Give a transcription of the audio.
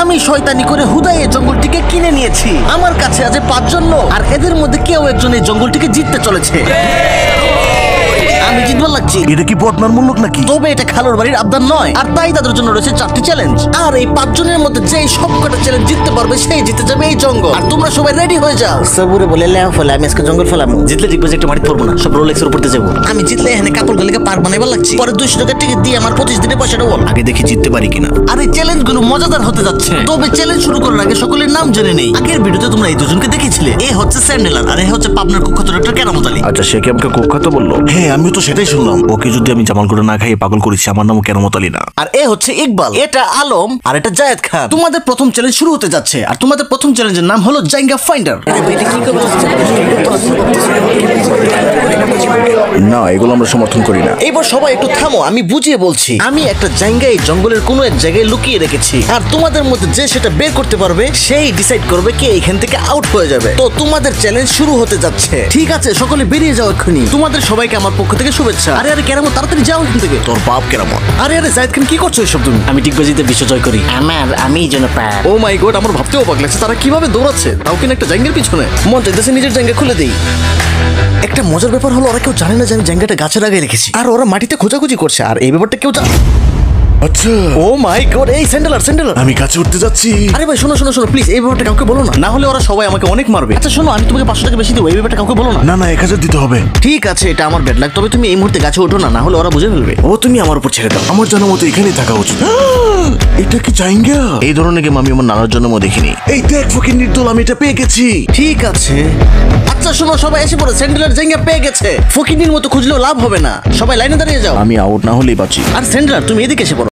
আমি শয়তানি করে হুদাই এই জঙ্গলটিকে কিনে নিয়েছি। আমার কাছে আছে 5 জন লোক, আর এদের মধ্যে কেউ একজন এই জঙ্গলটিকে জিততে চলেছে। আমি জিতবার লাগছি। এটা কি বদনার মূল্য নাকি? তবে এটা খালুর বাড়ির আবদার নয়, আর তাই তাদের জন্য রয়েছে 4টি চ্যালেঞ্জ। আর এই 5 জনের মধ্যে যেই সবকটা চ্যালেঞ্জ জিততে পারবে সেই জিতে যাবে এই জঙ্গল। আর তোমরা সবাই রেডি হয়ে যাও। সবুরে বলে লেও ফলে আমি আজকে জঙ্গল ফেলাম। জিতলে ঠিক বাজে একটা মাটি পড়বো না, সব রোলেক্সের উপরতে যাবো। আমি জিতলে এখানে কাপড় গলিকে পার বানাইবার লাগছে। পরে 200 টাকা টিকিট দিয়ে আমার 25 দিনের পয়সাটা বল। আগে দেখি জিততে পারি কিনা। আর এই চ্যালেঞ্জ গুলো মজাদার হতে যাচ্ছে। তবে চ্যালেঞ্জ শুরু করার আগে সকলের নাম জেনে নেই। আগের ভিডিওতে তোমরা এই দুজনকে দেখেছিলে। এ হচ্ছে স্যান্ডেলার, আর এ হচ্ছে পাবনার কুখ্যাত ডক্টর কেরামত আলী। আচ্ছা, সে কি আমাকে কুখ্যাত বললো? হ্যাঁ, আমিও তো সেটাই শুনলাম। ওকে যদি আমি জামাল করে না খাইয়ে পাগল করেছি, আমার নামও কেরামত আলী না। আর এ হচ্ছে ইকবাল, এটা আলম, আর এটা জায়েদ খান। তোমাদের প্রথম চ্যালেঞ্জ শুরু হতে যাচ্ছে, আর তোমাদের প্রথম চ্যালেঞ্জের নাম হলো জাইঙ্গা ফাইন্ডার। না, এগুলো আমরা সমর্থন করি না। এবার সবাই একটু থামো, আমি বুঝিয়ে বলছি। আমি একটা জায়গা এই জঙ্গলের কোনো এক জায়গায় লুকিয়ে রেখেছি, আর তোমাদের মধ্যে যে সেটা বের করতে পারবে সেই ডিসাইড করবে কে এখান থেকে আউট হয়ে যাবে। তো তোমাদের চ্যালেঞ্জ শুরু হতে যাচ্ছে। ঠিক আছে, সকলে বেরিয়ে যাও এক্ষুনি। তোমাদের সবাইকে আমার পক্ষ থেকে শুভেচ্ছা। আরে আরে কেরামত, তাড়াতাড়ি যাও এখান থেকে। তোর বাপ কেরামত। আরে আরে জায়েদ খান, কি করছো এসব তুমি? আমি টিকবাজিতে বিশ্ব জয় করি। আমি যেন পার। ও মাই গড, আমার ভাবতেও অবাক লাগছে তারা কিভাবে দৌড়াচ্ছে, তাও কিনা একটা জায়গার পিছনে। মন চাইতেছে নিজের জায়গা খুলে দেই। একটা মজার ব্যাপার হলো, ওরা কেউ জানে না যে আমি জায়গাটা গাছের আগে রেখেছি, আর ওরা মাটিতে খোঁজাখুঁজি করছে, আর এই ব্যাপারটা কেউ জানে। আচ্ছা, ও মাই গড, এই স্যান্ডেলার। আমি কাছে উঠতে যাচ্ছি। আরে ভাই, শোনো প্লিজ, এই ব্যাপারটা কাউকে বলো না, না হলে ওরা সবাই আমাকে অনেক মারবে। আচ্ছা শোনো, আমি তোমাকে 500 টাকা বেশি দেবো, এই ব্যাপারটা কাউকে বলো না। না না, 1000 দিতে হবে। ঠিক আছে, এটা আমার ব্যাড লাক, তবে তুমি এই মুহূর্তে গাছে ওঠো না, না হলে ওরা বুঝে ফেলবে। ও তুমি আমার উপর ছেড়ে দাও। আমার জানার মতো এখানেই থাকা উচিত। এটা কি জাইঙ্গা? এই ধরনের গেম আমি আমার নানার জন্মও দেখিনি। এই দেখ ফকির নির্দল, আমি এটা পেয়ে গেছি। ঠিক আছে, আচ্ছা শোনো, সবাই এসে পড়ে। স্যান্ডেলার জায়গা পেয়ে গেছে। ফকিনির মতো খুঁজলেও লাভ হবে না, সবাই লাইনে দাঁড়িয়ে যাও। আমি আউট না হলেই বাঁচি। আর স্যান্ডেলার, তুমি এদিকে এসে পড়ো।